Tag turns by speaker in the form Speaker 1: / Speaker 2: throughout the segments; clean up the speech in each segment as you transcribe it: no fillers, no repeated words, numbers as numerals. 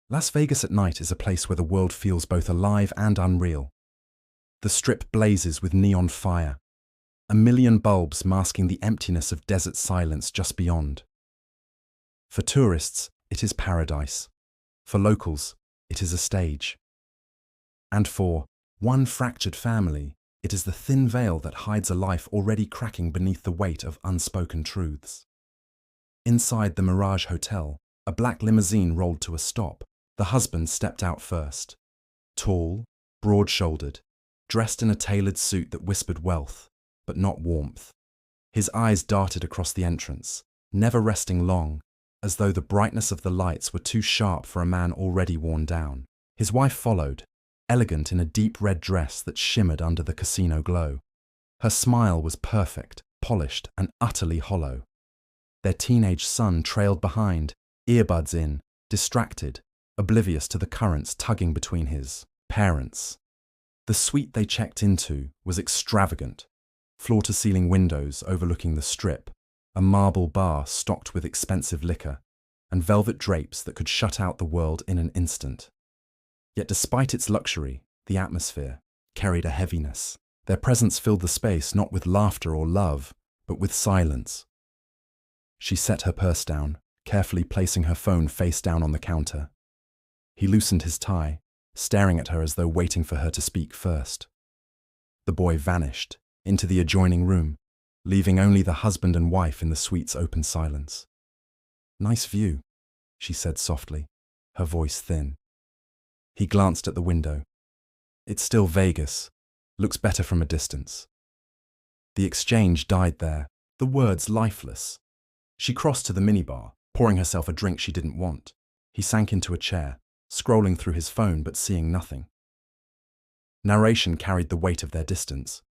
Speaker 1: Las Vegas at night is a place where the world feels both alive and unreal. The Strip blazes with neon fire, a million bulbs masking the emptiness of desert silence just beyond. For tourists, it is paradise. For locals, it is a stage. And for one fractured family, it is the thin veil that hides a life already cracking beneath the weight of unspoken truths. Inside the Mirage Hotel, a black limousine rolled to a stop. The husband stepped out first. Tall, broad-shouldered, dressed in a tailored suit that whispered wealth, but not warmth. His eyes darted across the entrance, never resting long, as though the brightness of the lights were too sharp for a man already worn down. His wife followed, elegant in a deep red dress that shimmered under the casino glow. Her smile was perfect, polished, and utterly hollow. Their teenage son trailed behind, earbuds in, distracted, oblivious to the currents tugging between his parents. The suite they checked into was extravagant, floor-to-ceiling windows overlooking the Strip, a marble bar stocked with expensive liquor, and velvet drapes that could shut out the world in an instant. Yet despite its luxury, the atmosphere carried a heaviness. Their presence filled the space not with laughter or love, but with silence. She set her purse down, carefully placing her phone face down on the counter. He loosened his tie, staring at her as though waiting for her to speak first. The boy vanished into the adjoining room, leaving only the husband and wife in the suite's open silence. "Nice view," she said softly, her voice thin. He glanced at the window. "It's still Vegas. Looks better from a distance." The exchange died there, the words lifeless. She crossed to the minibar, pouring herself a drink she didn't want. He sank into a chair, scrolling through his phone but seeing nothing. Narration carried the weight of their distance.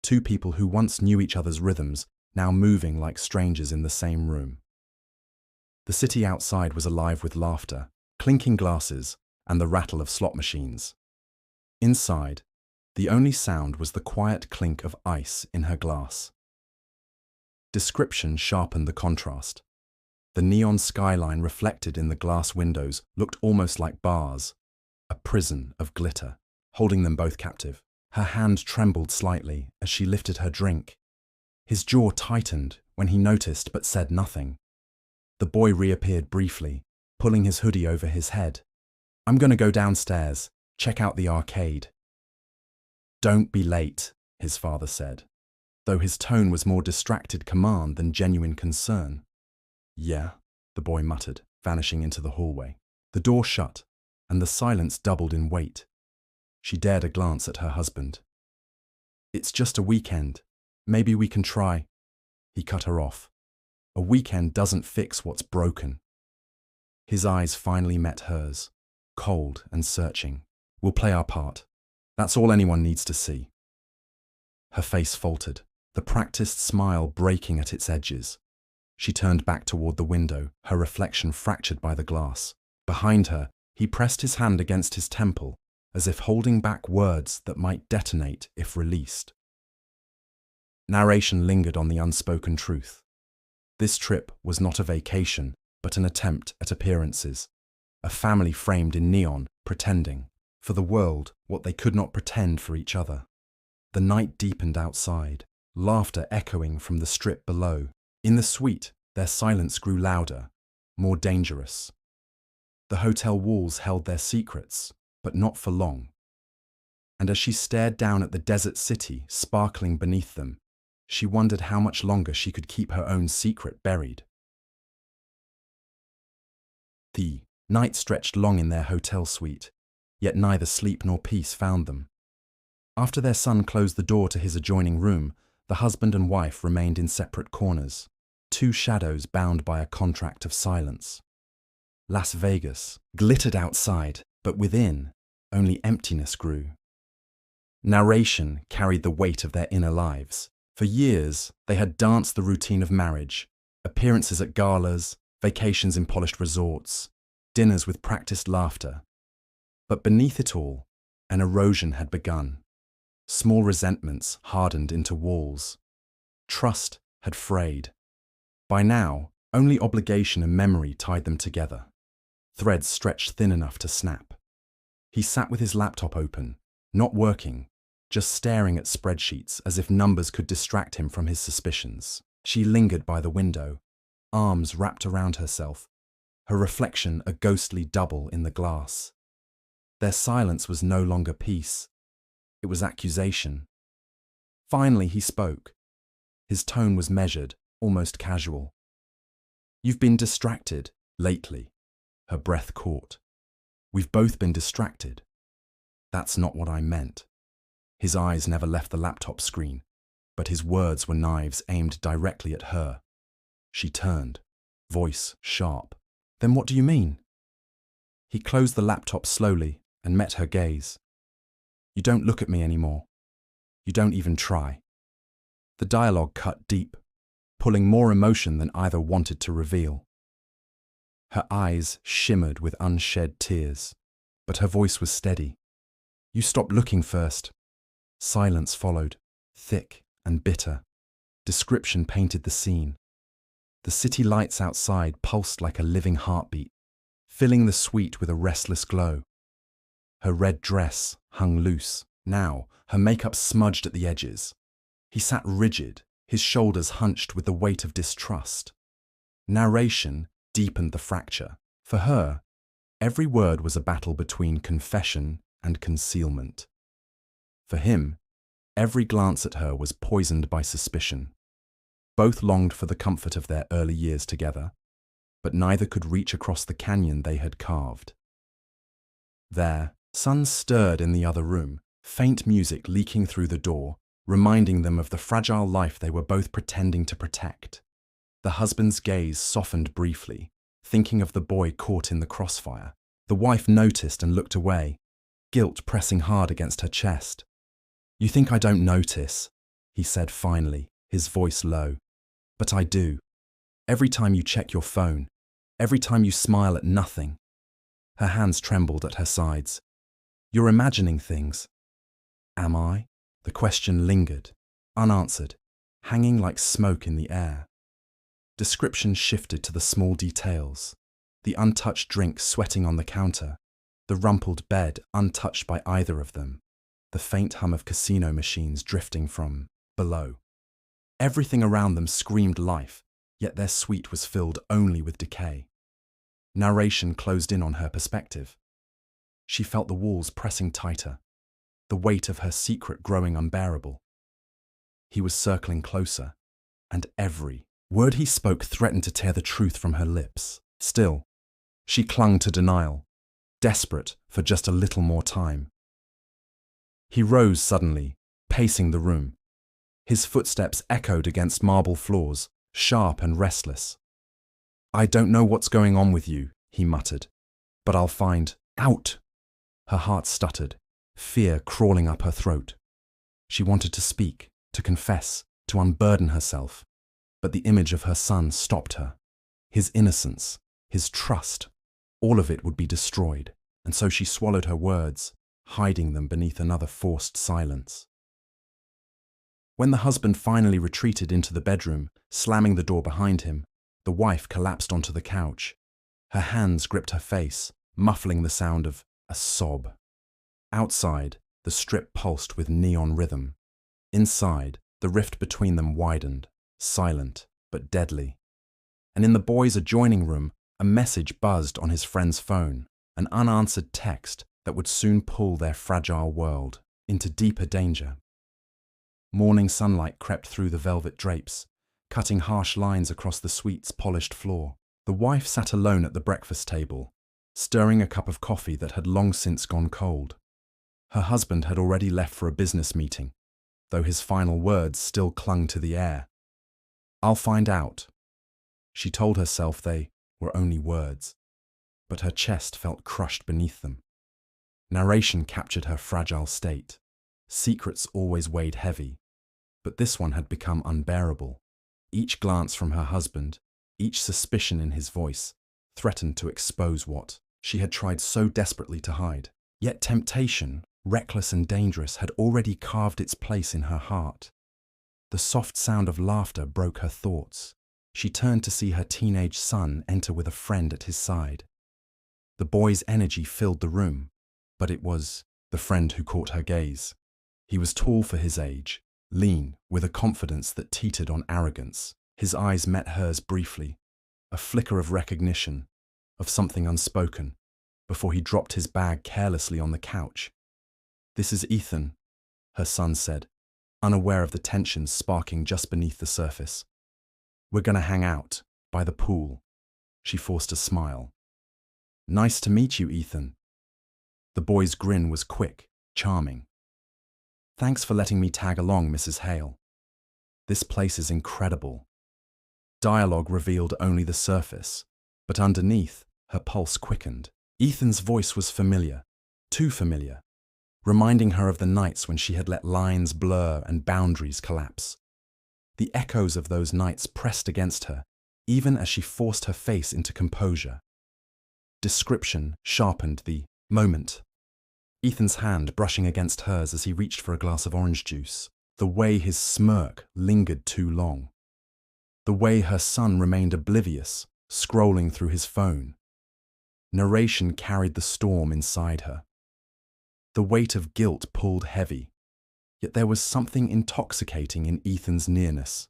Speaker 1: Two people who once knew each other's rhythms, now moving like strangers in the same room. The city outside was alive with laughter, clinking glasses, and the rattle of slot machines. Inside, the only sound was the quiet clink of ice in her glass. Description sharpened the contrast. The neon skyline reflected in the glass windows looked almost like bars, a prison of glitter, holding them both captive. Her hand trembled slightly as she lifted her drink. His jaw tightened when he noticed but said nothing. The boy reappeared briefly, pulling his hoodie over his head. "I'm going to go downstairs, check out the arcade." "Don't be late," his father said, though his tone was more distracted command than genuine concern. "Yeah," the boy muttered, vanishing into the hallway. The door shut, and the silence doubled in weight. She dared a glance at her husband. "It's just a weekend. Maybe we can try." He cut her off. A weekend doesn't fix what's broken. His eyes finally met hers, cold and searching. "We'll play our part. That's all anyone needs to see." Her face faltered, the practiced smile breaking at its edges. She turned back toward the window, her reflection fractured by the glass. Behind her, he pressed his hand against his temple, as if holding back words that might detonate if released. Narration lingered on the unspoken truth. This trip was not a vacation, but an attempt at appearances. A family framed in neon, pretending, for the world, what they could not pretend for each other. The night deepened outside, laughter echoing from the Strip below. In the suite, their silence grew louder, more dangerous. The hotel walls held their secrets, but not for long. And as she stared down at the desert city sparkling beneath them, she wondered how much longer she could keep her own secret buried. The night stretched long in their hotel suite, yet neither sleep nor peace found them. After their son closed the door to his adjoining room, the husband and wife remained in separate corners, two shadows bound by a contract of silence. Las Vegas glittered outside, but within, only emptiness grew. Narration carried the weight of their inner lives. For years, they had danced the routine of marriage, appearances at galas, vacations in polished resorts, dinners with practiced laughter. But beneath it all, an erosion had begun. Small resentments hardened into walls. Trust had frayed. By now, only obligation and memory tied them together. threads stretched thin enough to snap. He sat with his laptop open, not working, just staring at spreadsheets as if numbers could distract him from his suspicions. She lingered by the window, arms wrapped around herself, her reflection a ghostly double in the glass. Their silence was no longer peace. It was accusation. Finally, he spoke. His tone was measured, almost casual. "You've been distracted, lately." Her breath caught. "We've both been distracted." "That's not what I meant." His eyes never left the laptop screen, but his words were knives aimed directly at her. She turned, voice sharp. "Then what do you mean?" He closed the laptop slowly and met her gaze. "You don't look at me anymore. You don't even try." The dialogue cut deep, pulling more emotion than either wanted to reveal. Her eyes shimmered with unshed tears, but her voice was steady. "You stopped looking first." Silence followed, thick and bitter. Description painted the scene. The city lights outside pulsed like a living heartbeat, filling the suite with a restless glow. Her red dress hung loose. Now, her makeup smudged at the edges. He sat rigid, his shoulders hunched with the weight of distrust. Narration deepened the fracture. For her, every word was a battle between confession and concealment. For him, every glance at her was poisoned by suspicion. Both longed for the comfort of their early years together, but neither could reach across the canyon they had carved. There, suns stirred in the other room, faint music leaking through the door, reminding them of the fragile life they were both pretending to protect. The husband's gaze softened briefly, thinking of the boy caught in the crossfire. The wife noticed and looked away, guilt pressing hard against her chest. "You think I don't notice," he said finally, his voice low. "But I do. Every time you check your phone, every time you smile at nothing." Her hands trembled at her sides. "You're imagining things." "Am I?" The question lingered, unanswered, hanging like smoke in the air. Description shifted to the small details. The untouched drink sweating on the counter, the rumpled bed untouched by either of them, the faint hum of casino machines drifting from below. Everything around them screamed life, yet their suite was filled only with decay. Narration closed in on her perspective. She felt the walls pressing tighter, the weight of her secret growing unbearable. He was circling closer, and every word he spoke threatened to tear the truth from her lips. Still, she clung to denial, desperate for just a little more time. He rose suddenly, pacing the room. His footsteps echoed against marble floors, sharp and restless. "I don't know what's going on with you," he muttered, "but I'll find out." Her heart stuttered, fear crawling up her throat. She wanted to speak, to confess, to unburden herself, but the image of her son stopped her. His innocence, his trust, all of it would be destroyed, and so she swallowed her words, hiding them beneath another forced silence. When the husband finally retreated into the bedroom, slamming the door behind him, the wife collapsed onto the couch. Her hands gripped her face, muffling the sound of a sob. Outside, the strip pulsed with neon rhythm. Inside, the rift between them widened, silent but deadly. And in the boy's adjoining room, a message buzzed on his friend's phone, an unanswered text that would soon pull their fragile world into deeper danger. Morning sunlight crept through the velvet drapes, cutting harsh lines across the suite's polished floor. The wife sat alone at the breakfast table, stirring a cup of coffee that had long since gone cold. Her husband had already left for a business meeting, though his final words still clung to the air. "I'll find out." She told herself they were only words, but her chest felt crushed beneath them. Narration captured her fragile state. Secrets always weighed heavy, but this one had become unbearable. Each glance from her husband, each suspicion in his voice, threatened to expose what she had tried so desperately to hide. Yet temptation, reckless and dangerous, had already carved its place in her heart. The soft sound of laughter broke her thoughts. She turned to see her teenage son enter with a friend at his side. The boy's energy filled the room, but it was the friend who caught her gaze. He was tall for his age, lean, with a confidence that teetered on arrogance. His eyes met hers briefly, a flicker of recognition, of something unspoken, before he dropped his bag carelessly on the couch. "This is Ethan," her son said, unaware of the tension sparking just beneath the surface. "We're gonna hang out, by the pool." She forced a smile. "Nice to meet you, Ethan." The boy's grin was quick, charming. "Thanks for letting me tag along, Mrs. Hale. This place is incredible." Dialogue revealed only the surface, but underneath, her pulse quickened. Ethan's voice was familiar, too familiar, reminding her of the nights when she had let lines blur and boundaries collapse. The echoes of those nights pressed against her, even as she forced her face into composure. Description sharpened the moment. Ethan's hand brushing against hers as he reached for a glass of orange juice. The way his smirk lingered too long. The way her son remained oblivious, scrolling through his phone. Narration carried the storm inside her. The weight of guilt pulled heavy, yet there was something intoxicating in Ethan's nearness.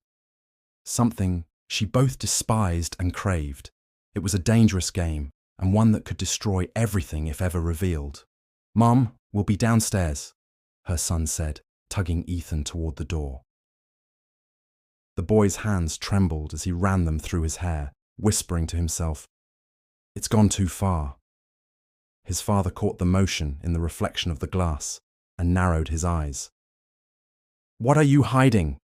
Speaker 1: Something she both despised and craved. It was a dangerous game, and one that could destroy everything if ever revealed. "Mom, we'll be downstairs," her son said, tugging Ethan toward the door. The boy's hands trembled as he ran them through his hair, whispering to himself, "It's gone too far." His father caught the motion in the reflection of the glass and narrowed his eyes. "What are you hiding?"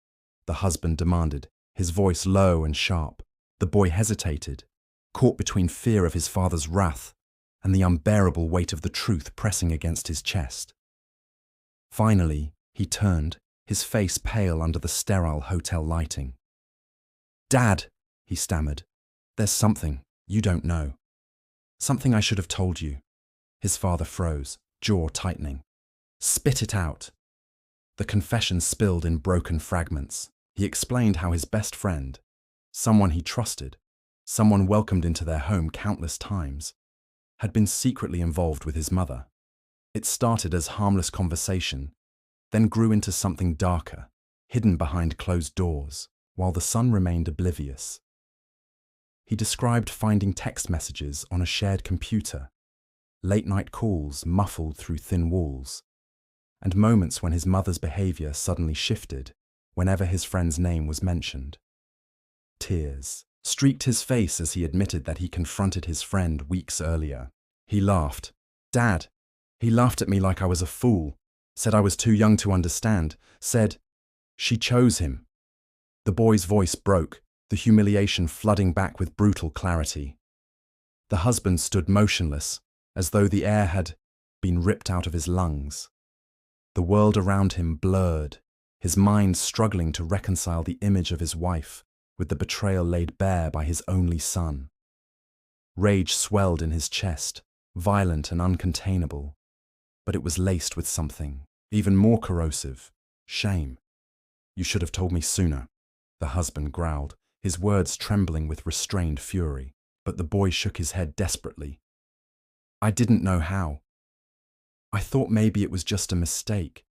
Speaker 1: the husband demanded, his voice low and sharp. The boy hesitated, caught between fear of his father's wrath and the unbearable weight of the truth pressing against his chest. Finally, he turned, his face pale under the sterile hotel lighting. "Dad," he stammered, "there's something you don't know. Something I should have told you." His father froze, jaw tightening. "Spit it out." The confession spilled in broken fragments. He explained how his best friend, someone he trusted, someone welcomed into their home countless times, had been secretly involved with his mother. It started as harmless conversation, then grew into something darker, hidden behind closed doors, while the son remained oblivious. He described finding text messages on a shared computer, late-night calls muffled through thin walls, and moments when his mother's behavior suddenly shifted whenever his friend's name was mentioned. Tears streaked his face as he admitted that he confronted his friend weeks earlier. He laughed. "Dad, he laughed at me like I was a fool, said I was too young to understand, said she chose him." The boy's voice broke, the humiliation flooding back with brutal clarity. The husband stood motionless, as though the air had been ripped out of his lungs. The world around him blurred, his mind struggling to reconcile the image of his wife with the betrayal laid bare by his only son. Rage swelled in his chest, violent and uncontainable, but it was laced with something even more corrosive: shame. "You should have told me sooner," the husband growled, his words trembling with restrained fury, but the boy shook his head desperately. "I didn't know how. I thought maybe it was just a mistake.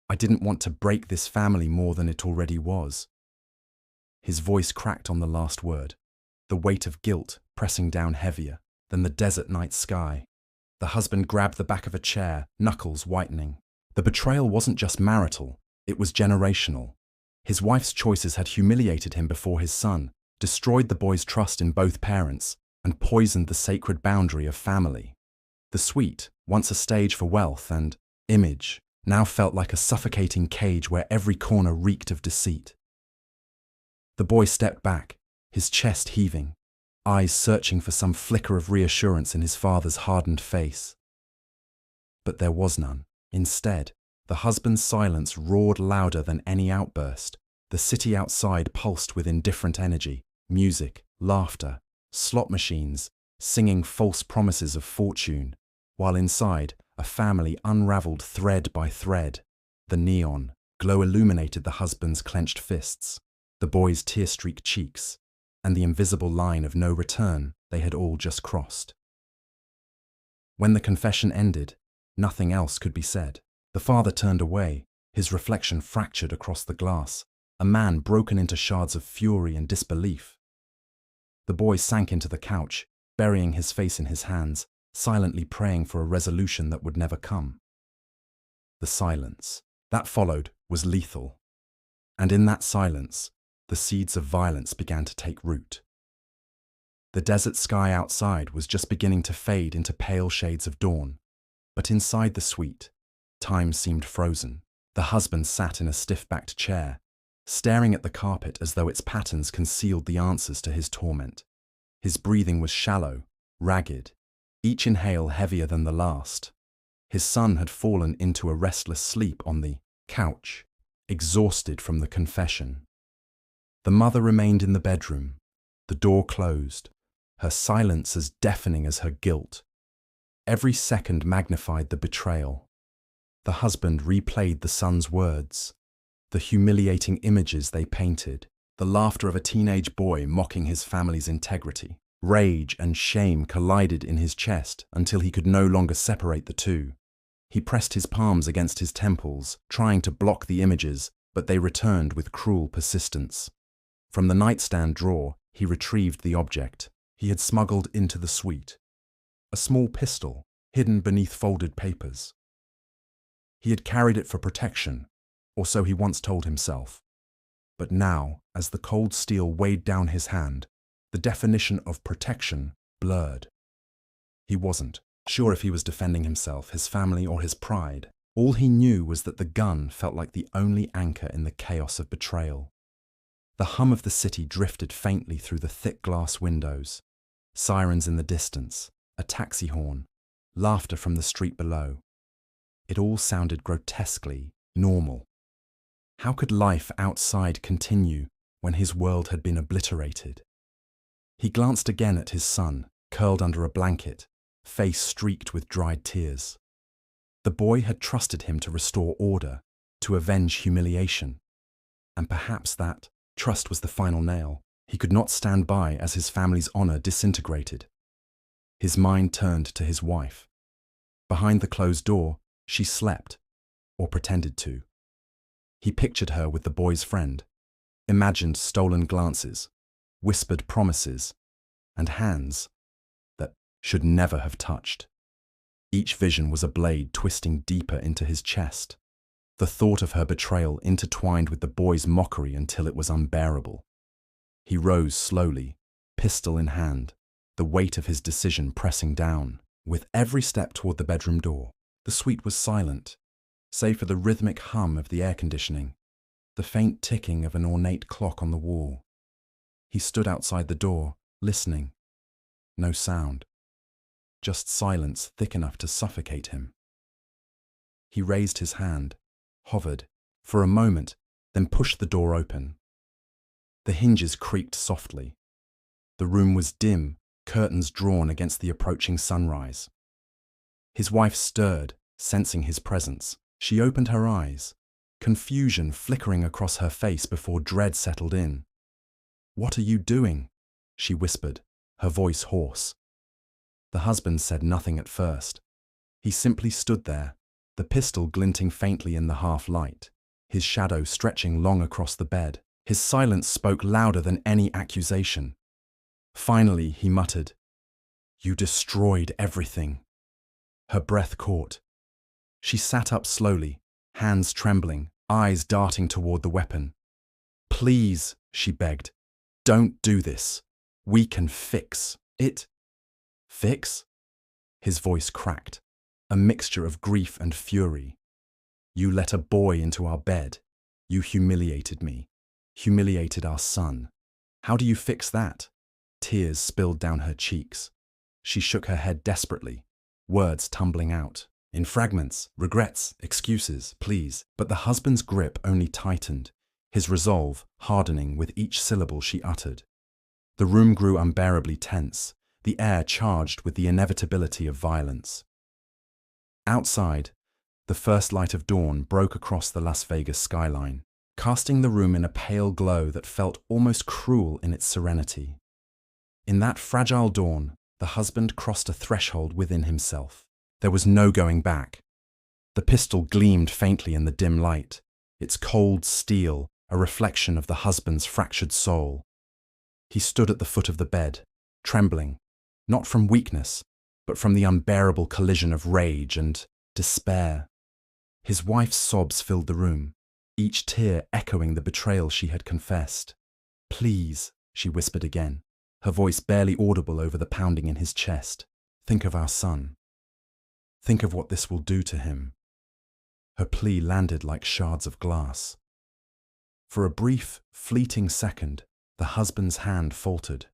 Speaker 1: I didn't want to break this family more than it already was." His voice cracked on the last word, the weight of guilt pressing down heavier than the desert night sky. The husband grabbed the back of a chair, knuckles whitening. The betrayal wasn't just marital, it was generational. His wife's choices had humiliated him before his son, destroyed the boy's trust in both parents, and poisoned the sacred boundary of family. The suite, once a stage for wealth and image, now felt like a suffocating cage where every corner reeked of deceit. The boy stepped back, his chest heaving, eyes searching for some flicker of reassurance in his father's hardened face. But there was none. Instead, the husband's silence roared louder than any outburst. The city outside pulsed with indifferent energy, music, laughter, slot machines, singing false promises of fortune, while inside, a family unraveled thread by thread. The neon glow illuminated the husband's clenched fists, the boy's tear-streaked cheeks, and the invisible line of no return they had all just crossed. When the confession ended, nothing else could be said. The father turned away, his reflection fractured across the glass, a man broken into shards of fury and disbelief. The boy sank into the couch, burying his face in his hands, silently praying for a resolution that would never come. The silence that followed was lethal. And in that silence, the seeds of violence began to take root. The desert sky outside was just beginning to fade into pale shades of dawn, but inside the suite, time seemed frozen. The husband sat in a stiff-backed chair, staring at the carpet as though its patterns concealed the answers to his torment. His breathing was shallow, ragged, each inhale heavier than the last. His son had fallen into a restless sleep on the couch, exhausted from the confession. The mother remained in the bedroom, the door closed, her silence as deafening as her guilt. Every second magnified the betrayal. The husband replayed the son's words, the humiliating images they painted, the laughter of a teenage boy mocking his family's integrity. Rage and shame collided in his chest until he could no longer separate the two. He pressed his palms against his temples, trying to block the images, but they returned with cruel persistence. From the nightstand drawer, he retrieved the object he had smuggled into the suite, a small pistol hidden beneath folded papers. He had carried it for protection, or so he once told himself. But now, as the cold steel weighed down his hand, the definition of protection blurred. He wasn't sure if he was defending himself, his family, or his pride. All he knew was that the gun felt like the only anchor in the chaos of betrayal. The hum of the city drifted faintly through the thick glass windows. Sirens in the distance, a taxi horn, laughter from the street below. It all sounded grotesquely normal. How could life outside continue when his world had been obliterated? He glanced again at his son, curled under a blanket, face streaked with dried tears. The boy had trusted him to restore order, to avenge humiliation. And perhaps that trust was the final nail. He could not stand by as his family's honor disintegrated. His mind turned to his wife. Behind the closed door, she slept, or pretended to. He pictured her with the boy's friend, imagined stolen glances, whispered promises, and hands that should never have touched. Each vision was a blade twisting deeper into his chest. The thought of her betrayal intertwined with the boy's mockery until it was unbearable. He rose slowly, pistol in hand, the weight of his decision pressing down. With every step toward the bedroom door, the suite was silent, save for the rhythmic hum of the air conditioning, the faint ticking of an ornate clock on the wall. He stood outside the door, listening. No sound, just silence thick enough to suffocate him. He raised his hand, hovered, for a moment, then pushed the door open. The hinges creaked softly. The room was dim, curtains drawn against the approaching sunrise. His wife stirred, sensing his presence. She opened her eyes, confusion flickering across her face before dread settled in. "What are you doing?" she whispered, her voice hoarse. The husband said nothing at first. He simply stood there, the pistol glinting faintly in the half-light, his shadow stretching long across the bed. His silence spoke louder than any accusation. Finally, he muttered, "You destroyed everything." Her breath caught. She sat up slowly, hands trembling, eyes darting toward the weapon. "Please," she begged, "don't do this. We can fix it." "Fix?" His voice cracked, a mixture of grief and fury. "You let a boy into our bed. You humiliated me, humiliated our son. How do you fix that?" Tears spilled down her cheeks. She shook her head desperately, words tumbling out, in fragments, regrets, excuses, pleas. But the husband's grip only tightened, his resolve hardening with each syllable she uttered. The room grew unbearably tense, the air charged with the inevitability of violence. Outside, the first light of dawn broke across the Las Vegas skyline, casting the room in a pale glow that felt almost cruel in its serenity. In that fragile dawn, the husband crossed a threshold within himself. There was no going back. The pistol gleamed faintly in the dim light, its cold steel a reflection of the husband's fractured soul. He stood at the foot of the bed, trembling, not from weakness, but from the unbearable collision of rage and despair. His wife's sobs filled the room, each tear echoing the betrayal she had confessed. "Please," she whispered again, her voice barely audible over the pounding in his chest. "Think of our son. Think of what this will do to him." Her plea landed like shards of glass. For a brief, fleeting second, the husband's hand faltered.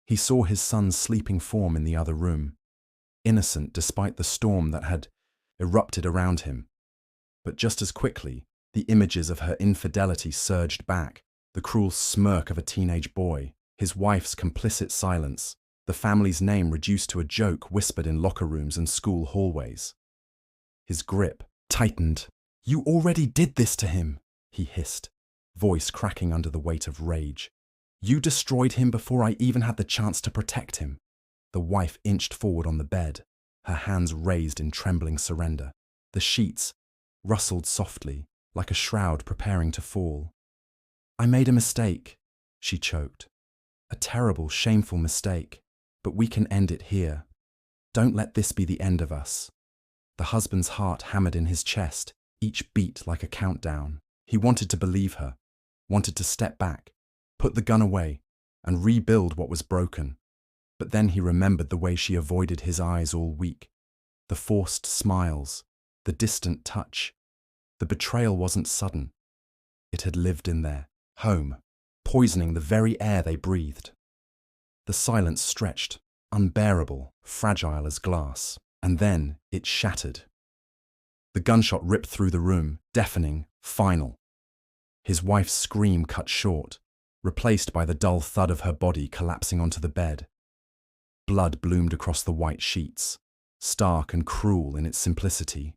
Speaker 1: He saw his son's sleeping form in the other room, innocent despite the storm that had erupted around him. But just as quickly, the images of her infidelity surged back, the cruel smirk of a teenage boy, his wife's complicit silence, the family's name reduced to a joke whispered in locker rooms and school hallways. His grip tightened. "You already did this to him," he hissed, voice cracking under the weight of rage. "You destroyed him before I even had the chance to protect him." The wife inched forward on the bed, her hands raised in trembling surrender. The sheets rustled softly, like a shroud preparing to fall. "I made a mistake," she choked. "A terrible, shameful mistake, but we can end it here. Don't let this be the end of us." The husband's heart hammered in his chest, each beat like a countdown. He wanted to believe her, wanted to step back, put the gun away, and rebuild what was broken. But then he remembered the way she avoided his eyes all week, the forced smiles, the distant touch. The betrayal wasn't sudden. It had lived in their home, poisoning the very air they breathed. The silence stretched, unbearable, fragile as glass, and then it shattered. The gunshot ripped through the room, deafening, final. His wife's scream cut short, replaced by the dull thud of her body collapsing onto the bed. Blood bloomed across the white sheets, stark and cruel in its simplicity.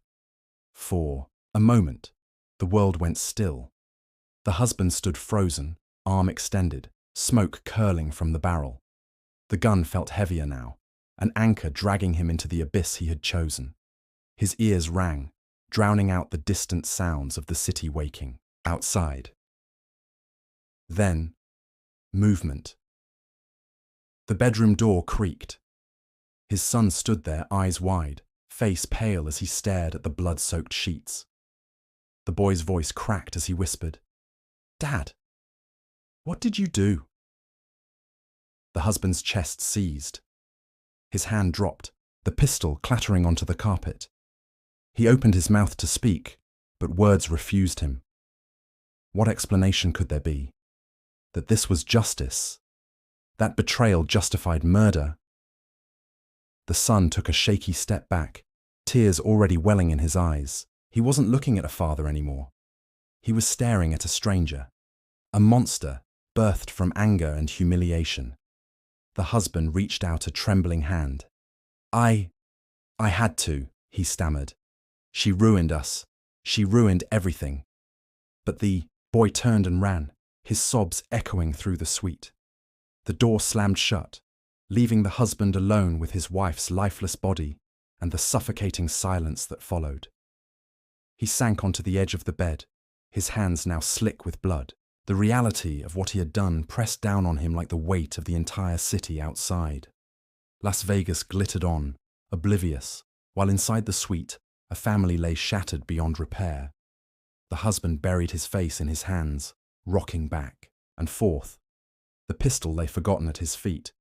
Speaker 1: For a moment, the world went still. The husband stood frozen, arm extended, smoke curling from the barrel. The gun felt heavier now, an anchor dragging him into the abyss he had chosen. His ears rang, drowning out the distant sounds of the city waking. Outside. Then, movement. The bedroom door creaked. His son stood there, eyes wide, face pale as he stared at the blood-soaked sheets. The boy's voice cracked as he whispered, "Dad, what did you do?" The husband's chest seized. His hand dropped, the pistol clattering onto the carpet. He opened his mouth to speak, but words refused him. What explanation could there be? That this was justice? That betrayal justified murder? The son took a shaky step back, tears already welling in his eyes. He wasn't looking at a father anymore. He was staring at a stranger, a monster birthed from anger and humiliation. The husband reached out a trembling hand. I had to," he stammered. "She ruined us. She ruined everything." But the boy turned and ran, his sobs echoing through the suite. The door slammed shut, leaving the husband alone with his wife's lifeless body and the suffocating silence that followed. He sank onto the edge of the bed, his hands now slick with blood. The reality of what he had done pressed down on him like the weight of the entire city outside. Las Vegas glittered on, oblivious, while inside the suite, a family lay shattered beyond repair. The husband buried his face in his hands, rocking back and forth. The pistol lay forgotten at his feet,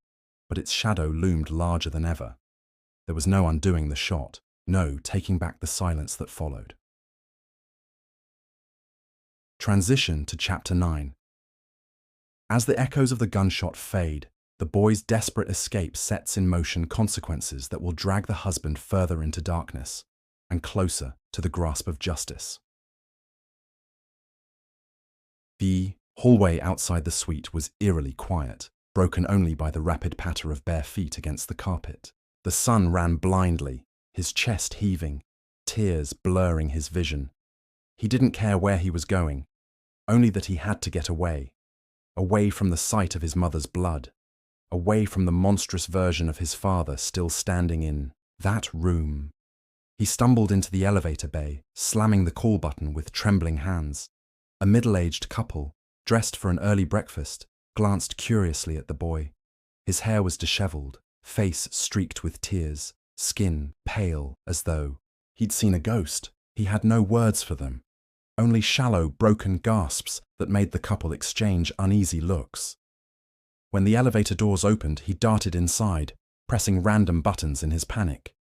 Speaker 1: but its shadow loomed larger than ever. There was no undoing the shot, no taking back the silence that followed. Transition to Chapter 9. As the echoes of the gunshot fade, the boy's desperate escape sets in motion consequences that will drag the husband further into darkness and closer to the grasp of justice. The hallway outside the suite was eerily quiet, broken only by the rapid patter of bare feet against the carpet. The son ran blindly, his chest heaving, tears blurring his vision. He didn't care where he was going, only that he had to get away from the sight of his mother's blood, away from the monstrous version of his father still standing in that room. He stumbled into the elevator bay, slamming the call button with trembling hands. A middle-aged couple, dressed for an early breakfast, glanced curiously at the boy. His hair was disheveled, face streaked with tears, skin pale as though he'd seen a ghost. He had no words for them, only shallow, broken gasps that made the couple exchange uneasy looks. When the elevator doors opened, he darted inside, pressing random buttons in his panic.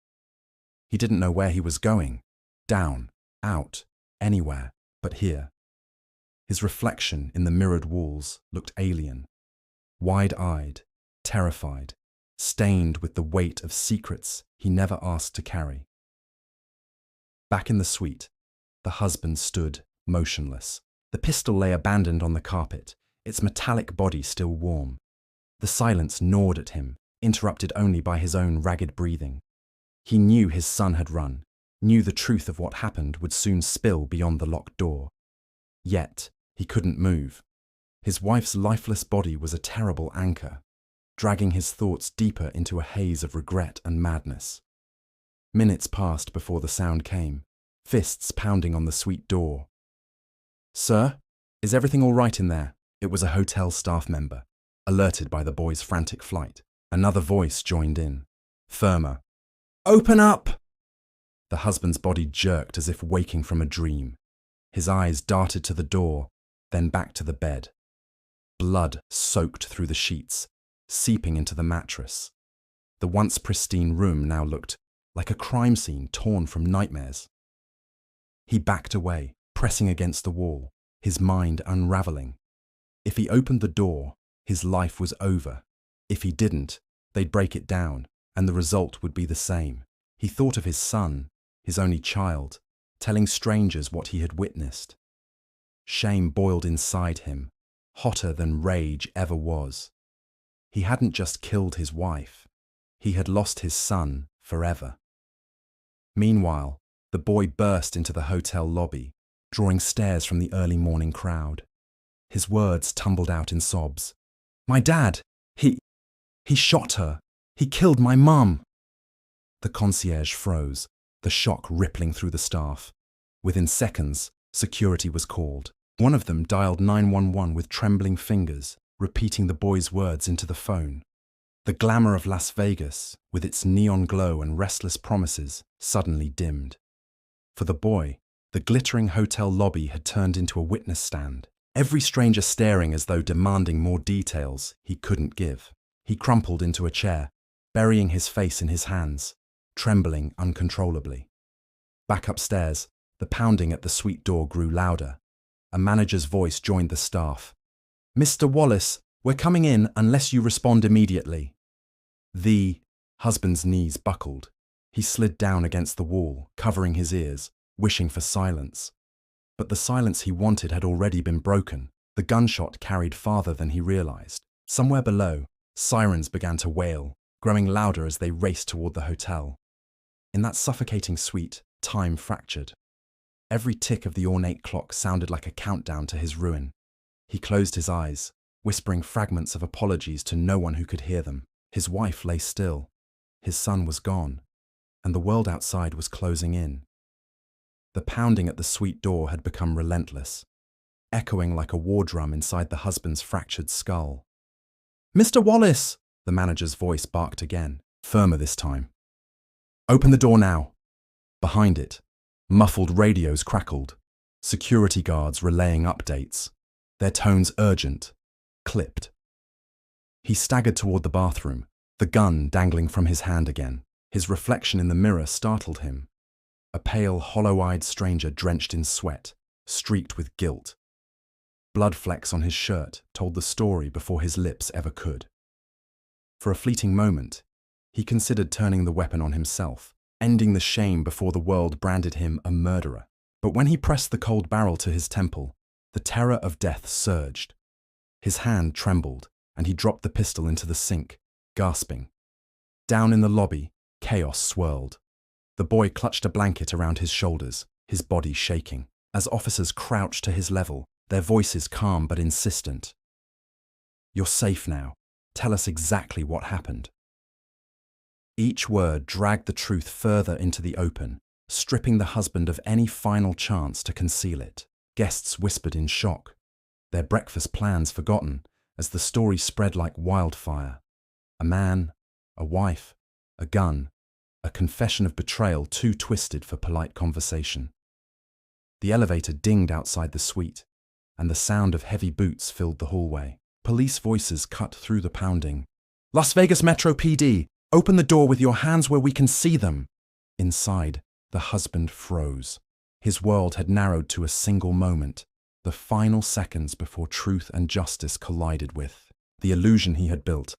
Speaker 1: He didn't know where he was going. Down, out, anywhere but here. His reflection in the mirrored walls looked alien, wide-eyed, terrified, stained with the weight of secrets he never asked to carry. Back in the suite, the husband stood motionless. The pistol lay abandoned on the carpet, its metallic body still warm. The silence gnawed at him, interrupted only by his own ragged breathing. He knew his son had run, knew the truth of what happened would soon spill beyond the locked door. Yet, he couldn't move. His wife's lifeless body was a terrible anchor, dragging his thoughts deeper into a haze of regret and madness. Minutes passed before the sound came, fists pounding on the suite door. "Sir, is everything all right in there?" It was a hotel staff member, alerted by the boy's frantic flight. Another voice joined in, firmer. "Open up!" The husband's body jerked as if waking from a dream. His eyes darted to the door, then back to the bed. Blood soaked through the sheets, seeping into the mattress. The once pristine room now looked like a crime scene torn from nightmares. He backed away, pressing against the wall, his mind unraveling. If he opened the door, his life was over. If he didn't, they'd break it down, and the result would be the same. He thought of his son, his only child, telling strangers what he had witnessed. Shame boiled inside him, hotter than rage ever was. He hadn't just killed his wife, he had lost his son forever. Meanwhile, the boy burst into the hotel lobby, drawing stares from the early morning crowd. His words tumbled out in sobs. "My dad, he shot her. He killed my mum." The concierge froze, the shock rippling through the staff. Within seconds, security was called. One of them dialed 911 with trembling fingers, repeating the boy's words into the phone. The glamour of Las Vegas, with its neon glow and restless promises, suddenly dimmed. For the boy, the glittering hotel lobby had turned into a witness stand, every stranger staring as though demanding more details he couldn't give. He crumpled into a chair, burying his face in his hands, trembling uncontrollably. Back upstairs, the pounding at the suite door grew louder. A manager's voice joined the staff. "Mr. Wallace, we're coming in unless you respond immediately." The husband's knees buckled. He slid down against the wall, covering his ears, wishing for silence. But the silence he wanted had already been broken. The gunshot carried farther than he realized. Somewhere below, sirens began to wail, growing louder as they raced toward the hotel. In that suffocating suite, time fractured. Every tick of the ornate clock sounded like a countdown to his ruin. He closed his eyes, whispering fragments of apologies to no one who could hear them. His wife lay still. His son was gone, and the world outside was closing in. The pounding at the suite door had become relentless, echoing like a war drum inside the husband's fractured skull. "Mr. Wallace!" the manager's voice barked again, firmer this time. "Open the door now." Behind it, muffled radios crackled, security guards relaying updates, their tones urgent, clipped. He staggered toward the bathroom, the gun dangling from his hand again. His reflection in the mirror startled him. A pale, hollow-eyed stranger drenched in sweat, streaked with guilt. Blood flecks on his shirt told the story before his lips ever could. For a fleeting moment, he considered turning the weapon on himself, ending the shame before the world branded him a murderer. But when he pressed the cold barrel to his temple, the terror of death surged. His hand trembled, and he dropped the pistol into the sink, gasping. Down in the lobby, chaos swirled. The boy clutched a blanket around his shoulders, his body shaking, as officers crouched to his level, their voices calm but insistent. "You're safe now. Tell us exactly what happened." Each word dragged the truth further into the open, stripping the husband of any final chance to conceal it. Guests whispered in shock, their breakfast plans forgotten as the story spread like wildfire. A man, a wife, a gun, a confession of betrayal too twisted for polite conversation. The elevator dinged outside the suite, and the sound of heavy boots filled the hallway. Police voices cut through the pounding. "Las Vegas Metro PD, open the door with your hands where we can see them." Inside, the husband froze. His world had narrowed to a single moment, the final seconds before truth and justice collided with the illusion he had built.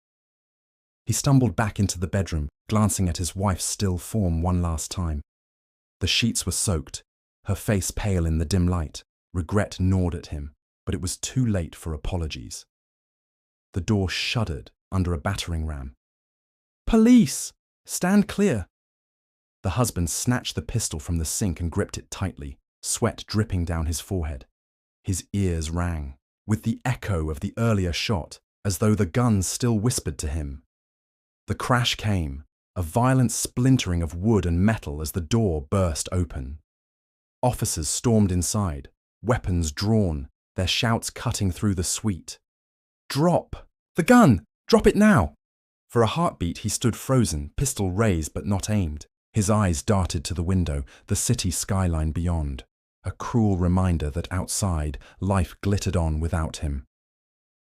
Speaker 1: He stumbled back into the bedroom, glancing at his wife's still form one last time. The sheets were soaked, her face pale in the dim light. Regret gnawed at him, but it was too late for apologies. The door shuddered under a battering ram. "Police! Stand clear!" The husband snatched the pistol from the sink and gripped it tightly, sweat dripping down his forehead. His ears rang, with the echo of the earlier shot, as though the gun still whispered to him. The crash came, a violent splintering of wood and metal as the door burst open. Officers stormed inside, weapons drawn, their shouts cutting through the suite. "Drop! The gun! Drop it now!" For a heartbeat he stood frozen, pistol raised but not aimed. His eyes darted to the window, the city skyline beyond. A cruel reminder that outside, life glittered on without him.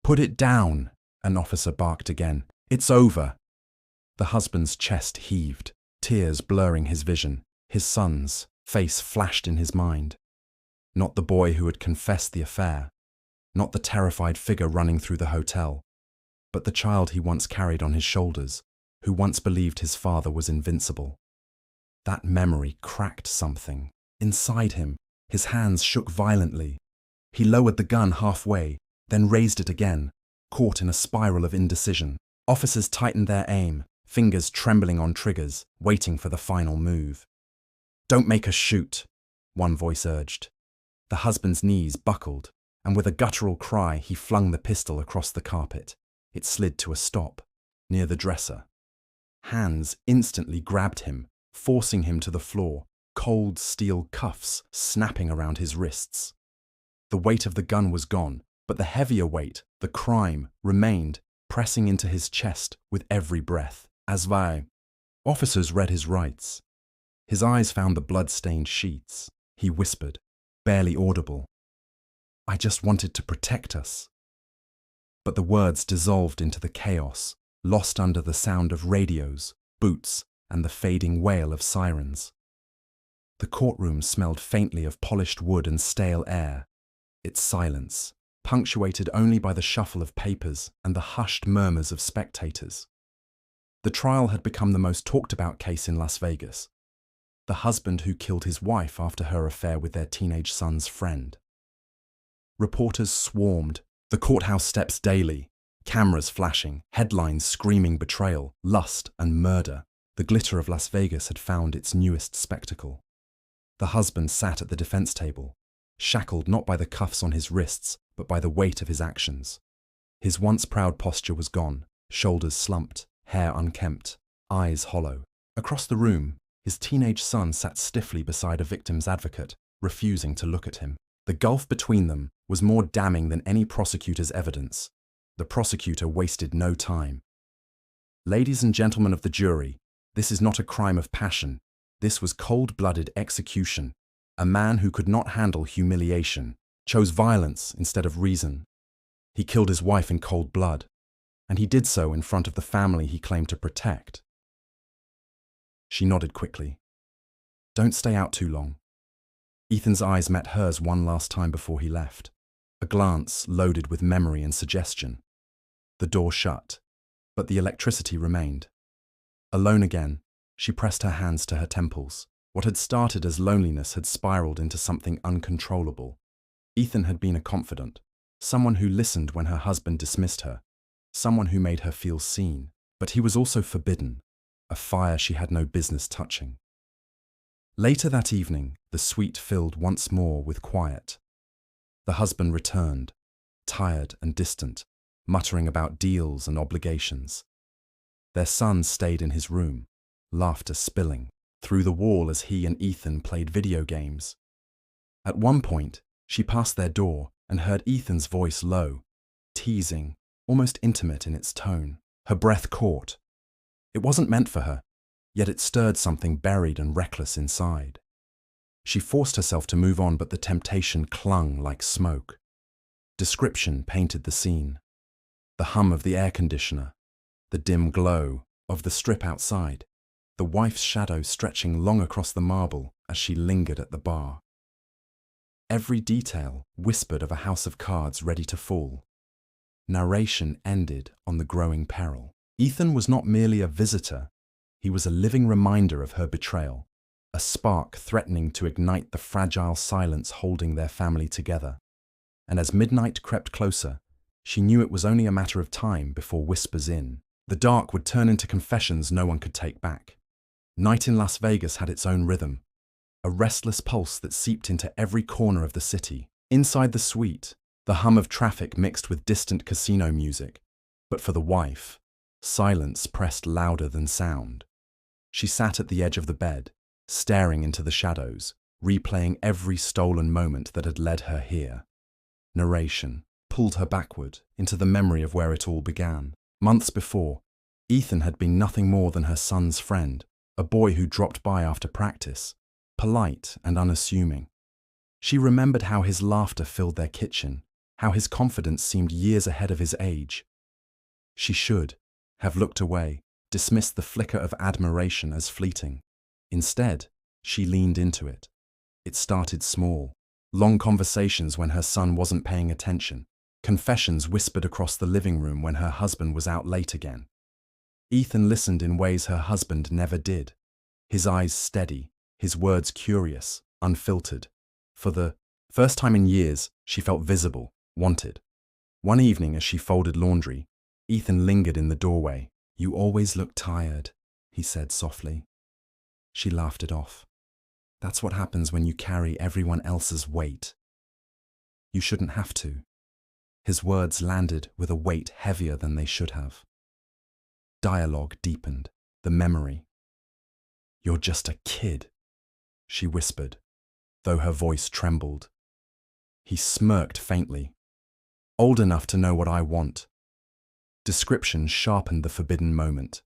Speaker 1: "Put it down!" an officer barked again. "It's over!" The husband's chest heaved, tears blurring his vision. His son's face flashed in his mind. Not the boy who had confessed the affair, not the terrified figure running through the hotel, but the child he once carried on his shoulders, who once believed his father was invincible. That memory cracked something. Inside him, his hands shook violently. He lowered the gun halfway, then raised it again, caught in a spiral of indecision. Officers tightened their aim, fingers trembling on triggers, waiting for the final move. "Don't make us shoot," one voice urged. The husband's knees buckled, and with a guttural cry he flung the pistol across the carpet. It slid to a stop, near the dresser. Hands instantly grabbed him, forcing him to the floor, cold steel cuffs snapping around his wrists. The weight of the gun was gone, but the heavier weight, the crime, remained, pressing into his chest with every breath. "Asvai." Officers read his rights. His eyes found the blood-stained sheets. He whispered, barely audible, "I just wanted to protect us." But the words dissolved into the chaos, lost under the sound of radios, boots, and the fading wail of sirens. The courtroom smelled faintly of polished wood and stale air, its silence, punctuated only by the shuffle of papers and the hushed murmurs of spectators. The trial had become the most talked-about case in Las Vegas. The husband who killed his wife after her affair with their teenage son's friend. Reporters swarmed the courthouse steps daily, cameras flashing, headlines screaming betrayal, lust, and murder. The glitter of Las Vegas had found its newest spectacle. The husband sat at the defense table, shackled not by the cuffs on his wrists, but by the weight of his actions. His once proud posture was gone, shoulders slumped, hair unkempt, eyes hollow. Across the room, his teenage son sat stiffly beside a victim's advocate, refusing to look at him. The gulf between them was more damning than any prosecutor's evidence. The prosecutor wasted no time. "Ladies and gentlemen of the jury, this is not a crime of passion. This was cold-blooded execution. A man who could not handle humiliation chose violence instead of reason. He killed his wife in cold blood, and he did so in front of the family he claimed to protect." She nodded quickly. "Don't stay out too long." Ethan's eyes met hers one last time before he left, a glance loaded with memory and suggestion. The door shut, but the electricity remained. Alone again, she pressed her hands to her temples. What had started as loneliness had spiraled into something uncontrollable. Ethan had been a confidant, someone who listened when her husband dismissed her, someone who made her feel seen. But he was also forbidden, a fire she had no business touching. Later that evening, the suite filled once more with quiet. The husband returned, tired and distant, muttering about deals and obligations. Their son stayed in his room, laughter spilling. through the wall as he and Ethan played video games. At one point, she passed their door and heard Ethan's voice low, teasing, almost intimate in its tone. Her breath caught. It wasn't meant for her, yet it stirred something buried and reckless inside. She forced herself to move on, but the temptation clung like smoke. Description painted the scene. The hum of the air conditioner, the dim glow of the strip outside, the wife's shadow stretching long across the marble as she lingered at the bar. Every detail whispered of a house of cards ready to fall. Narration ended on the growing peril. Ethan was not merely a visitor, he was a living reminder of her betrayal, a spark threatening to ignite the fragile silence holding their family together. And as midnight crept closer, she knew it was only a matter of time before whispers in. The dark would turn into confessions no one could take back. Night in Las Vegas had its own rhythm, a restless pulse that seeped into every corner of the city. Inside the suite, the hum of traffic mixed with distant casino music. But for the wife, silence pressed louder than sound. She sat at the edge of the bed, staring into the shadows, replaying every stolen moment that had led her here. Narration pulled her backward into the memory of where it all began. Months before, Ethan had been nothing more than her son's friend, a boy who dropped by after practice, polite and unassuming. She remembered how his laughter filled their kitchen, how his confidence seemed years ahead of his age. She should have looked away, dismissed the flicker of admiration as fleeting. Instead, she leaned into it. It started small. Long conversations when her son wasn't paying attention. Confessions whispered across the living room when her husband was out late again. Ethan listened in ways her husband never did. His eyes steady, his words curious, unfiltered. For the first time in years, she felt visible, wanted. One evening as she folded laundry, Ethan lingered in the doorway. "You always look tired," he said softly. She laughed it off. "That's what happens when you carry everyone else's weight. You shouldn't have to." His words landed with a weight heavier than they should have. Dialogue deepened, the memory. "You're just a kid," she whispered, though her voice trembled. He smirked faintly. "Old enough to know what I want." Description sharpened the forbidden moment.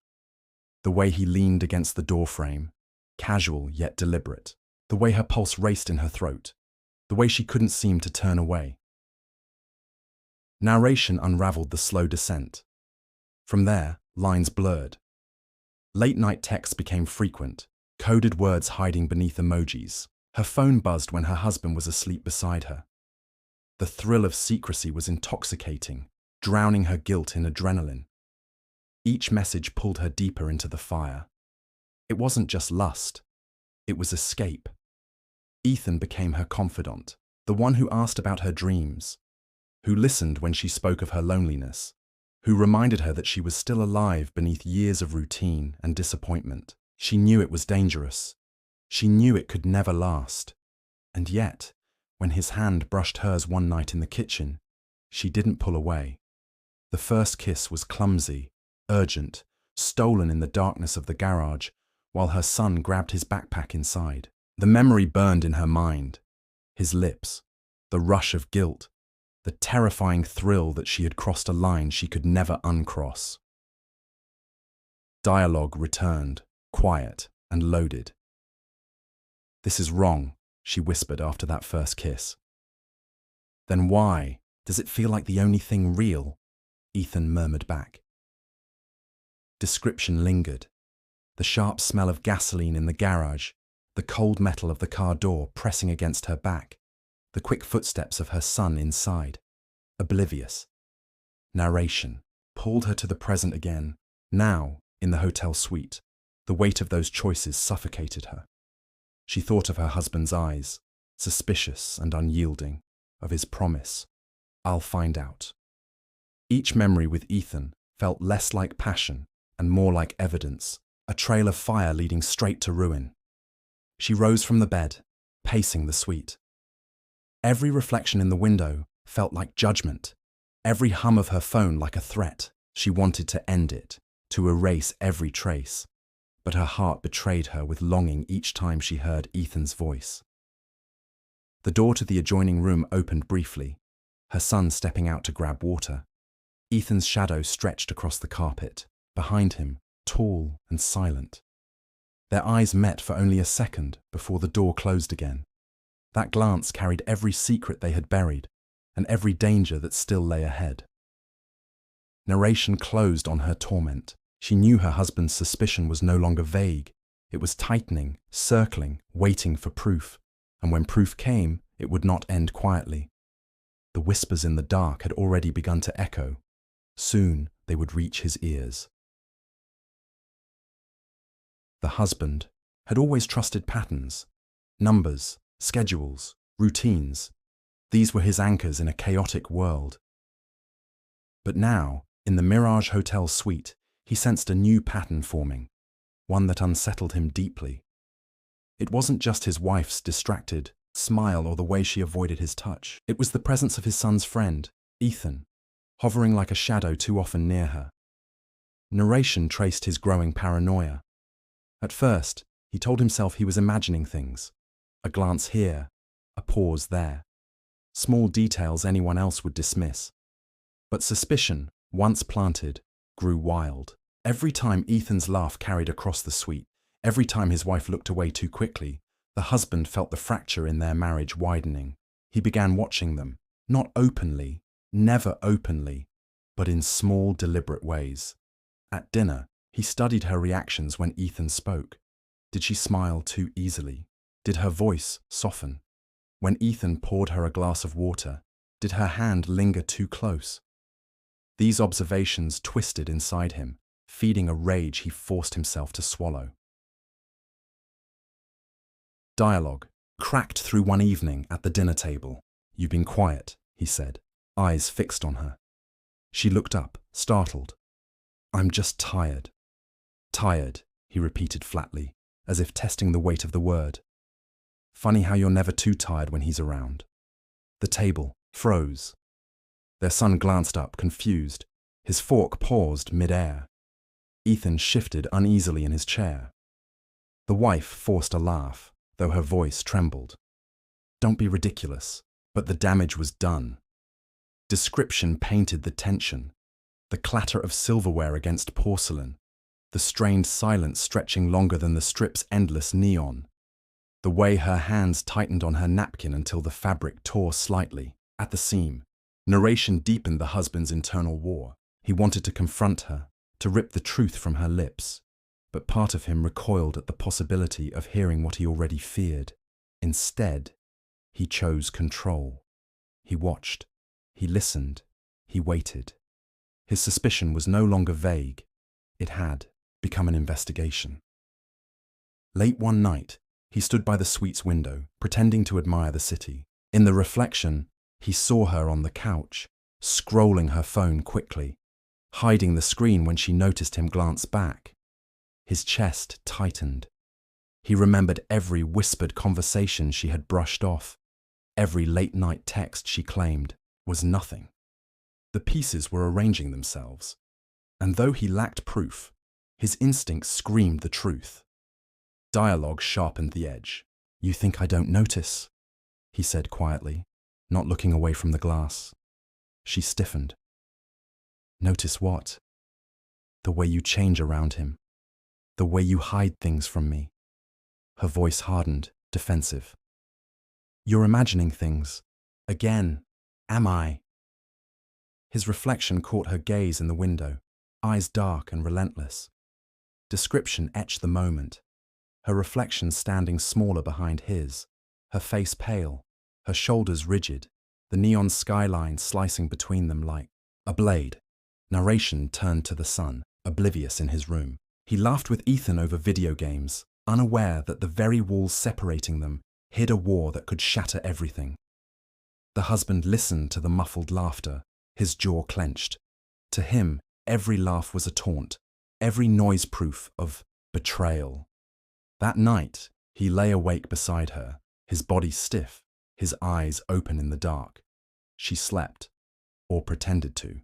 Speaker 1: The way he leaned against the doorframe, casual yet deliberate. The way her pulse raced in her throat. The way she couldn't seem to turn away. Narration unraveled the slow descent. From there, lines blurred. Late-night texts became frequent, coded words hiding beneath emojis. Her phone buzzed when her husband was asleep beside her. The thrill of secrecy was intoxicating, drowning her guilt in adrenaline. Each message pulled her deeper into the fire. It wasn't just lust, it was escape. Ethan became her confidant, the one who asked about her dreams, who listened when she spoke of her loneliness, who reminded her that she was still alive beneath years of routine and disappointment. She knew it was dangerous. She knew it could never last. And yet, when his hand brushed hers one night in the kitchen, she didn't pull away. The first kiss was clumsy, urgent, stolen in the darkness of the garage, while her son grabbed his backpack inside. The memory burned in her mind. His lips, the rush of guilt, the terrifying thrill that she had crossed a line she could never uncross. Dialogue returned, quiet and loaded. "This is wrong," she whispered after that first kiss. "Then why does it feel like the only thing real?" Ethan murmured back. Description lingered. The sharp smell of gasoline in the garage, the cold metal of the car door pressing against her back, the quick footsteps of her son inside. Oblivious. Narration pulled her to the present again. Now, in the hotel suite, the weight of those choices suffocated her. She thought of her husband's eyes, suspicious and unyielding, of his promise, "I'll find out." Each memory with Ethan felt less like passion and more like evidence, a trail of fire leading straight to ruin. She rose from the bed, pacing the suite. Every reflection in the window felt like judgment, every hum of her phone like a threat. She wanted to end it, to erase every trace. but her heart betrayed her with longing each time she heard Ethan's voice. The door to the adjoining room opened briefly, her son stepping out to grab water. Ethan's shadow stretched across the carpet, behind him, tall and silent. Their eyes met for only a second before the door closed again. That glance carried every secret they had buried and every danger that still lay ahead. Narration closed on her torment. She knew her husband's suspicion was no longer vague. It was tightening, circling, waiting for proof. And when proof came, it would not end quietly. The whispers in the dark had already begun to echo. Soon they would reach his ears. The husband had always trusted patterns, numbers, schedules, routines. These were his anchors in a chaotic world. But now, in the Mirage Hotel suite, he sensed a new pattern forming, one that unsettled him deeply. It wasn't just his wife's distracted smile or the way she avoided his touch. It was the presence of his son's friend, Ethan, hovering like a shadow too often near her. Narration traced his growing paranoia. At first, he told himself he was imagining things. A glance here, a pause there. Small details anyone else would dismiss. But suspicion, once planted, grew wild. Every time Ethan's laugh carried across the suite, every time his wife looked away too quickly, the husband felt the fracture in their marriage widening. He began watching them, not openly, never openly, but in small, deliberate ways. At dinner, he studied her reactions when Ethan spoke. Did she smile too easily? Did her voice soften? When Ethan poured her a glass of water, did her hand linger too close? These observations twisted inside him, feeding a rage he forced himself to swallow. Dialogue cracked through one evening at the dinner table. "You've been quiet," he said, eyes fixed on her. She looked up, startled. "I'm just tired." "Tired," he repeated flatly, as if testing the weight of the word. "Funny how you're never too tired when he's around." The table froze. Their son glanced up, confused. His fork paused mid-air. Ethan shifted uneasily in his chair. The wife forced a laugh, though her voice trembled. "Don't be ridiculous." But the damage was done. Description painted the tension, the clatter of silverware against porcelain, the strained silence stretching longer than the strip's endless neon, the way her hands tightened on her napkin until the fabric tore slightly, at the seam. Narration deepened the husband's internal war. He wanted to confront her, to rip the truth from her lips, but part of him recoiled at the possibility of hearing what he already feared. Instead, he chose control. He watched, he listened, he waited. His suspicion was no longer vague. It had become an investigation. Late one night, he stood by the suite's window, pretending to admire the city. In the reflection, he saw her on the couch, scrolling her phone quickly, hiding the screen when she noticed him glance back. His chest tightened. He remembered every whispered conversation she had brushed off, every late-night text she claimed was nothing. The pieces were arranging themselves, and though he lacked proof, his instincts screamed the truth. Dialogue sharpened the edge. "You think I don't notice?" he said quietly, not looking away from the glass. She stiffened. "Notice what?" "The way you change around him. The way you hide things from me." Her voice hardened, defensive. "You're imagining things. Again. Am I?" His reflection caught her gaze in the window, eyes dark and relentless. Description etched the moment. Her reflection standing smaller behind his, her face pale, her shoulders rigid, the neon skyline slicing between them like a blade. Narration turned to the son, oblivious in his room. He laughed with Ethan over video games, unaware that the very walls separating them hid a war that could shatter everything. The husband listened to the muffled laughter, his jaw clenched. To him, every laugh was a taunt, every noise proof of betrayal. That night, he lay awake beside her, his body stiff, his eyes open in the dark. She slept, or pretended to.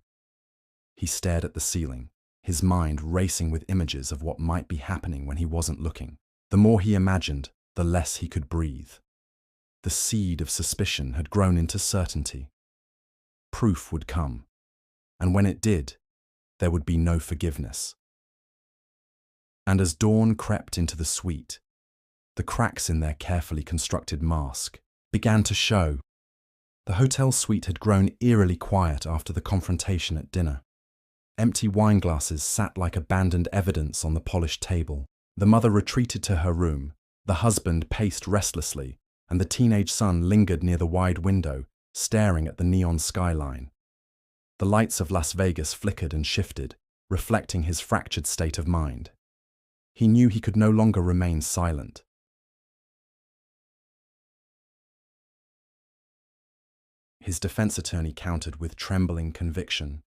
Speaker 1: He stared at the ceiling, his mind racing with images of what might be happening when he wasn't looking. The more he imagined, the less he could breathe. The seed of suspicion had grown into certainty. Proof would come, and when it did, there would be no forgiveness. And as dawn crept into the suite, the cracks in their carefully constructed mask began to show. The hotel suite had grown eerily quiet after the confrontation at dinner. Empty wine glasses sat like abandoned evidence on the polished table. The mother retreated to her room, the husband paced restlessly, and the teenage son lingered near the wide window, staring at the neon skyline. The lights of Las Vegas flickered and shifted, reflecting his fractured state of mind. He knew he could no longer remain silent. His defense attorney countered with trembling conviction.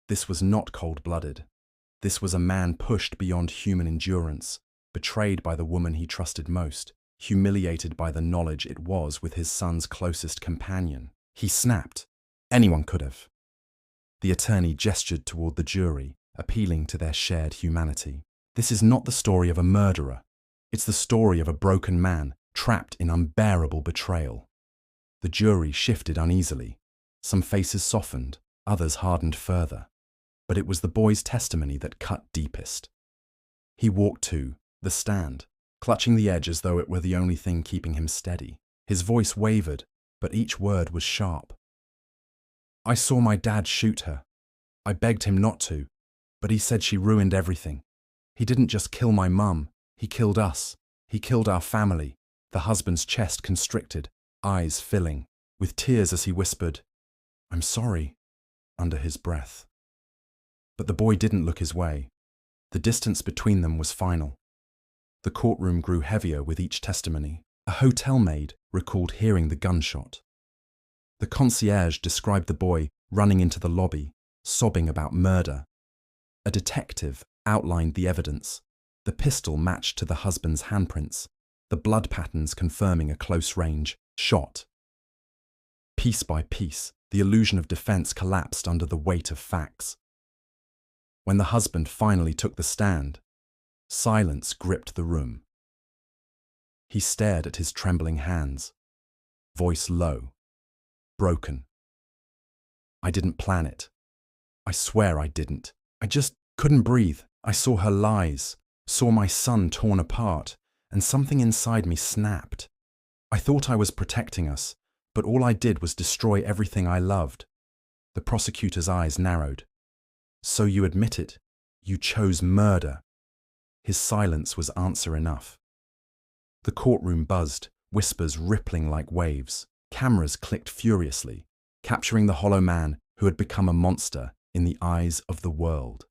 Speaker 1: This was not cold-blooded. This was a man pushed beyond human endurance, betrayed by the woman he trusted most, humiliated by the knowledge it was with his son's closest companion. He snapped. Anyone could have. The attorney gestured toward the jury, appealing to their shared humanity. This is not the story of a murderer. It's the story of a broken man trapped in unbearable betrayal. The jury shifted uneasily. Some faces softened, others hardened further. But it was the boy's testimony that cut deepest. He walked to the stand, clutching the edge as though it were the only thing keeping him steady. His voice wavered, but each word was sharp. I saw my dad shoot her. I begged him not to, but he said she ruined everything. He didn't just kill my mum, he killed us. He killed our family. The husband's chest constricted, eyes filling, with tears as he whispered, I'm sorry, under his breath. But the boy didn't look his way. The distance between them was final. The courtroom grew heavier with each testimony. A hotel maid recalled hearing the gunshot. The concierge described the boy running into the lobby, sobbing about murder. A detective outlined the evidence. The pistol matched to the husband's handprints, the blood patterns confirming a close-range shot. Piece by piece, the illusion of defense collapsed under the weight of facts. When the husband finally took the stand, silence gripped the room. He stared at his trembling hands, voice low, broken. I didn't plan it. I swear I didn't. I just couldn't breathe. I saw her lies, saw my son torn apart, and something inside me snapped. I thought I was protecting us, but all I did was destroy everything I loved. The prosecutor's eyes narrowed. So you admit it. You chose murder. His silence was answer enough. The courtroom buzzed, whispers rippling like waves. Cameras clicked furiously, capturing the hollow man who had become a monster in the eyes of the world.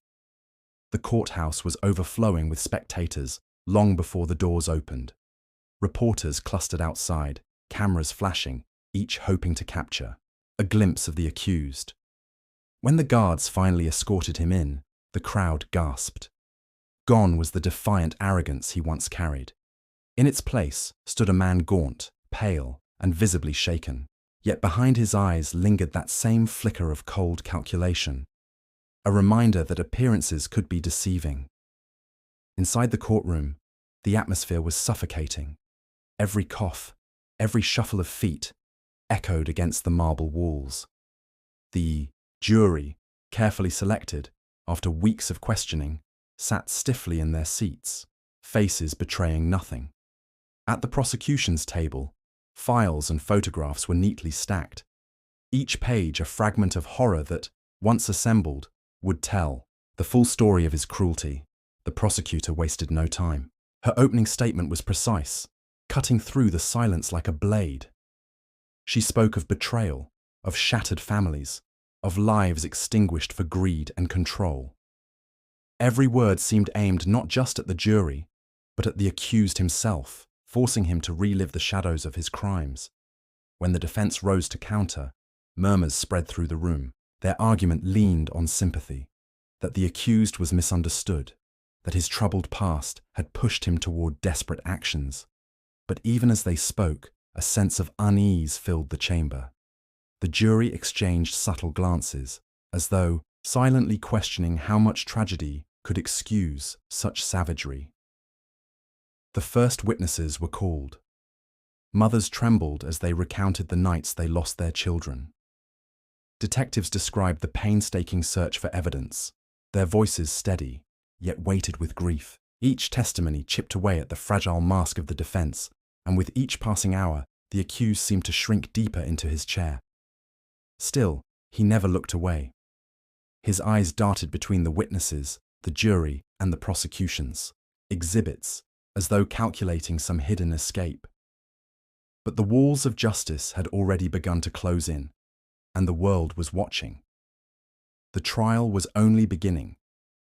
Speaker 1: The courthouse was overflowing with spectators long before the doors opened. Reporters clustered outside, cameras flashing, each hoping to capture a glimpse of the accused. When the guards finally escorted him in, the crowd gasped. Gone was the defiant arrogance he once carried. In its place stood a man gaunt, pale, and visibly shaken. Yet behind his eyes lingered that same flicker of cold calculation, a reminder that appearances could be deceiving. Inside the courtroom, the atmosphere was suffocating. Every cough, every shuffle of feet echoed against the marble walls. The jury, carefully selected, after weeks of questioning, sat stiffly in their seats, faces betraying nothing. At the prosecution's table, files and photographs were neatly stacked, each page a fragment of horror that, once assembled, would tell the full story of his cruelty. The prosecutor wasted no time. Her opening statement was precise, cutting through the silence like a blade. She spoke of betrayal, of shattered families, of lives extinguished for greed and control. Every word seemed aimed not just at the jury, but at the accused himself, forcing him to relive the shadows of his crimes. When the defense rose to counter, murmurs spread through the room. Their argument leaned on sympathy, that the accused was misunderstood, that his troubled past had pushed him toward desperate actions. But even as they spoke, a sense of unease filled the chamber. The jury exchanged subtle glances, as though silently questioning how much tragedy could excuse such savagery. The first witnesses were called. Mothers trembled as they recounted the nights they lost their children. Detectives described the painstaking search for evidence, their voices steady, yet weighted with grief. Each testimony chipped away at the fragile mask of the defense, and with each passing hour, the accused seemed to shrink deeper into his chair. Still, he never looked away. His eyes darted between the witnesses, the jury, and the prosecution's exhibits, as though calculating some hidden escape. But the walls of justice had already begun to close in, and the world was watching. The trial was only beginning,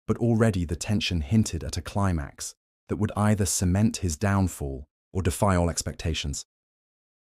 Speaker 1: but already the tension hinted at a climax that would either cement his downfall or defy all expectations.